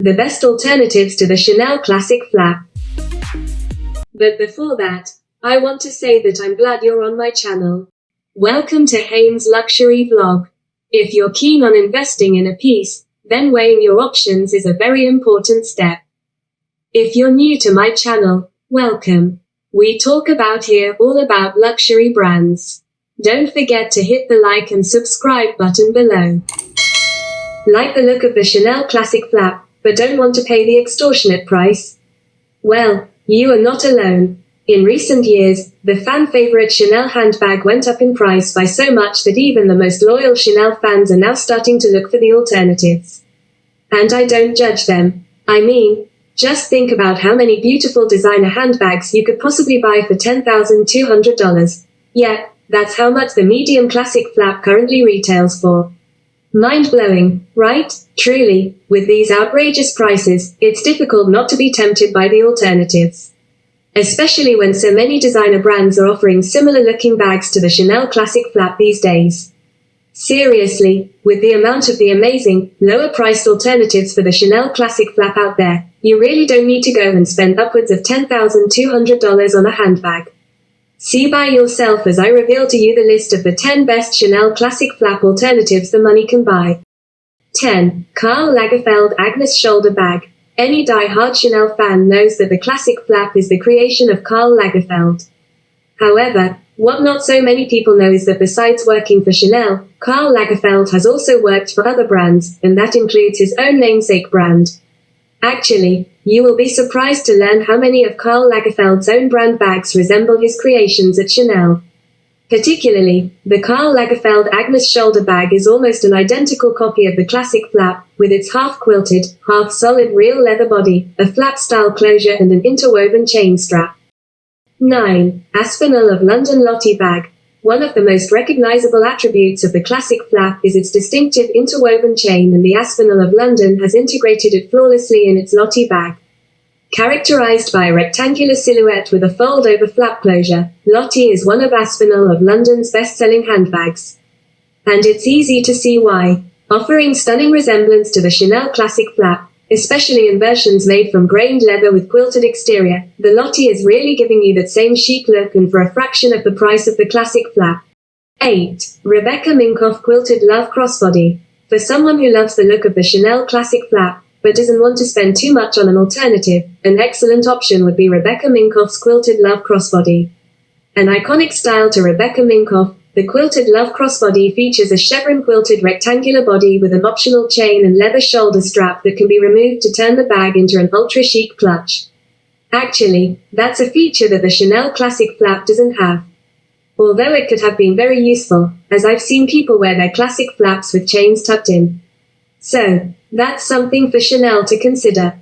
the best alternatives to the Chanel classic flap. But before that, I want to say that I'm glad you're on my channel. Welcome to Hymme's luxury vlog. If you're keen on investing in a piece, then weighing your options is a very important step. If you're new to my channel, welcome. We talk about here all about luxury brands. Don't forget to hit the like and subscribe button below. Like the look of the Chanel classic flap, but don't want to pay the extortionate price? Well, you are not alone. In recent years, the fan favorite Chanel handbag went up in price by so much that even the most loyal Chanel fans are now starting to look for the alternatives. And I don't judge them. I mean, just think about how many beautiful designer handbags you could possibly buy for $10,200. Yeah, that's how much the medium classic flap currently retails for. Mind-blowing, right? Truly, with these outrageous prices, it's difficult not to be tempted by the alternatives. Especially when so many designer brands are offering similar-looking bags to the Chanel classic flap these days. Seriously, with the amount of the amazing, lower-priced alternatives for the Chanel classic flap out there, you really don't need to go and spend upwards of $10,200 on a handbag. See by yourself as I reveal to you the list of the 10 best Chanel classic flap alternatives the money can buy. 10. Karl Lagerfeld Agyness Shoulder Bag. Any die-hard Chanel fan knows that the classic flap is the creation of Karl Lagerfeld. However, what not so many people know is that besides working for Chanel, Karl Lagerfeld has also worked for other brands, and that includes his own namesake brand. Actually, you will be surprised to learn how many of Karl Lagerfeld's own brand bags resemble his creations at Chanel. Particularly, the Karl Lagerfeld Agyness Shoulder Bag is almost an identical copy of the classic flap, with its half-quilted, half-solid real leather body, a flap-style closure and an interwoven chain strap. 9. Aspinal of London Lottie Bag. One of the most recognizable attributes of the classic flap is its distinctive interwoven chain, and the Aspinal of London has integrated it flawlessly in its Lottie bag. Characterized by a rectangular silhouette with a fold-over flap closure, Lottie is one of Aspinal of London's best-selling handbags. And it's easy to see why. Offering stunning resemblance to the Chanel classic flap, especially in versions made from grained leather with quilted exterior, the Lottie is really giving you that same chic look and for a fraction of the price of the classic flap. 8. Rebecca Minkoff Quilted Love Crossbody. For someone who loves the look of the Chanel classic flap, but doesn't want to spend too much on an alternative, an excellent option would be Rebecca Minkoff's Quilted Love Crossbody. An iconic style to Rebecca Minkoff, the Quilted Love Crossbody features a chevron quilted rectangular body with an optional chain and leather shoulder strap that can be removed to turn the bag into an ultra-chic clutch. Actually, that's a feature that the Chanel classic flap doesn't have. Although it could have been very useful, as I've seen people wear their classic flaps with chains tucked in. So, that's something for Chanel to consider.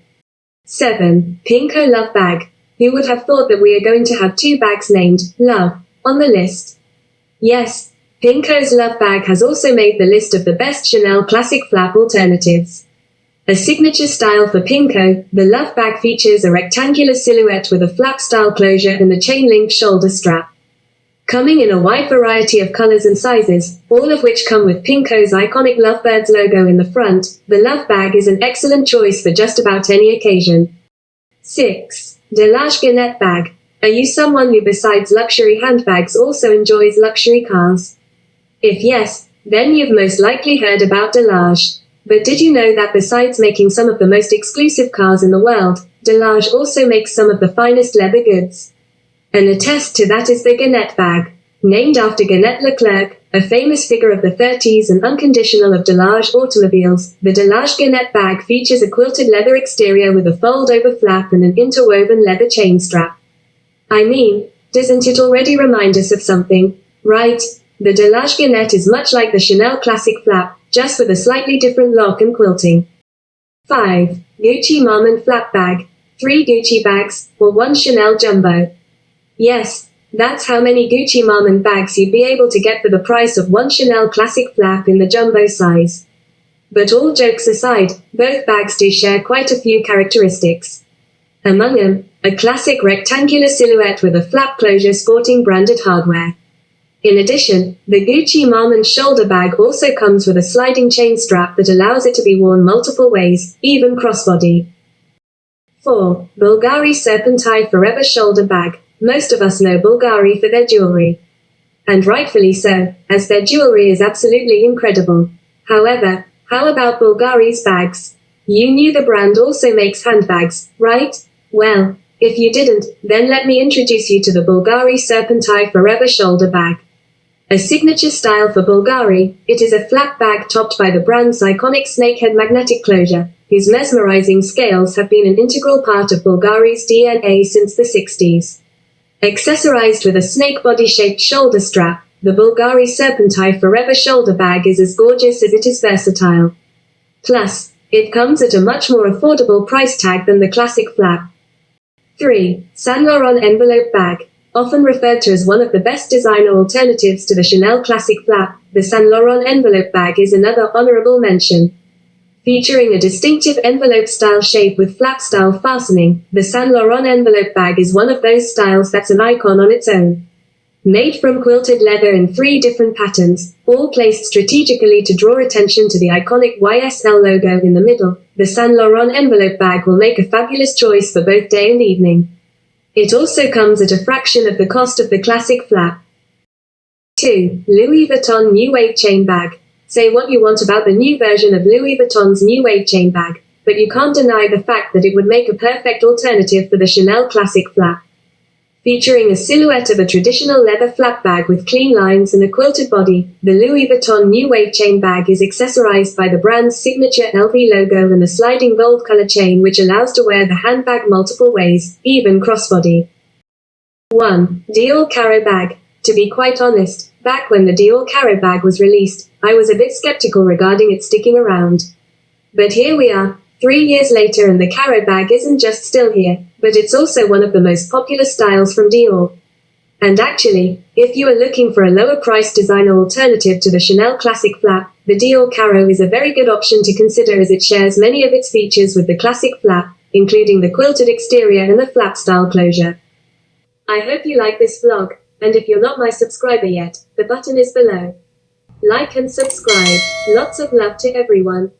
7. Pinko Love Bag. Who would have thought that we are going to have two bags named Love on the list? Yes, Pinko's Love Bag has also made the list of the best Chanel classic flap alternatives. A signature style for Pinko, the Love Bag features a rectangular silhouette with a flap-style closure and a chain-link shoulder strap. Coming in a wide variety of colors and sizes, all of which come with Pinko's iconic Lovebirds logo in the front, the Love Bag is an excellent choice for just about any occasion. 6. Delage Ginette Bag. Are you someone who besides luxury handbags also enjoys luxury cars? If yes, then you've most likely heard about Delage. But did you know that besides making some of the most exclusive cars in the world, Delage also makes some of the finest leather goods? An attest to that is the Ginette Bag. Named after Ginette Leclerc, a famous figure of the 30s and unconditional of Delage automobiles, the Delage Ginette Bag features a quilted leather exterior with a fold-over flap and an interwoven leather chain strap. I mean, doesn't it already remind us of something, right? The Delage Ginette is much like the Chanel classic flap, just with a slightly different lock and quilting. 5. Gucci Marmont Flap Bag. 3 Gucci bags, or 1 Chanel Jumbo. Yes, that's how many Gucci Marmont bags you'd be able to get for the price of 1 Chanel classic flap in the jumbo size. But all jokes aside, both bags do share quite a few characteristics. Among them, a classic rectangular silhouette with a flap closure sporting branded hardware. In addition, the Gucci Marmont shoulder bag also comes with a sliding chain strap that allows it to be worn multiple ways, even crossbody. 4. Bulgari Serpenti Forever Shoulder Bag. Most of us know Bulgari for their jewelry. And rightfully so, as their jewelry is absolutely incredible. However, how about Bulgari's bags? You knew the brand also makes handbags, right? Well, if you didn't, then let me introduce you to the Bulgari Serpenti Forever Shoulder Bag. A signature style for Bulgari, it is a flat bag topped by the brand's iconic snakehead magnetic closure, whose mesmerizing scales have been an integral part of Bulgari's DNA since the 60s. Accessorized with a snake body-shaped shoulder strap, the Bulgari Serpenti Forever Shoulder Bag is as gorgeous as it is versatile. Plus, it comes at a much more affordable price tag than the classic flap. 3. Saint Laurent Envelope Bag. Often referred to as one of the best designer alternatives to the Chanel classic flap, the Saint Laurent Envelope Bag is another honorable mention. Featuring a distinctive envelope-style shape with flap-style fastening, the Saint Laurent Envelope Bag is one of those styles that's an icon on its own. Made from quilted leather in 3 different patterns, all placed strategically to draw attention to the iconic YSL logo in the middle, the Saint Laurent Envelope Bag will make a fabulous choice for both day and evening. It also comes at a fraction of the cost of the classic flap. 2. Louis Vuitton New Wave Chain Bag. Say what you want about the new version of Louis Vuitton's New Wave Chain Bag, but you can't deny the fact that it would make a perfect alternative for the Chanel classic flap. Featuring a silhouette of a traditional leather flap bag with clean lines and a quilted body, the Louis Vuitton New Wave Chain Bag is accessorized by the brand's signature LV logo and a sliding gold color chain which allows to wear the handbag multiple ways, even crossbody. 1. Dior Caro Bag. To be quite honest, back when the Dior Caro Bag was released, I was a bit skeptical regarding it sticking around. But here we are, 3 years later, and the Caro Bag isn't just still here, but it's also one of the most popular styles from Dior. And actually, if you are looking for a lower-priced designer alternative to the Chanel classic flap, the Dior Caro is a very good option to consider as it shares many of its features with the classic flap, including the quilted exterior and the flap-style closure. I hope you like this vlog, and if you're not my subscriber yet, the button is below. Like and subscribe. Lots of love to everyone.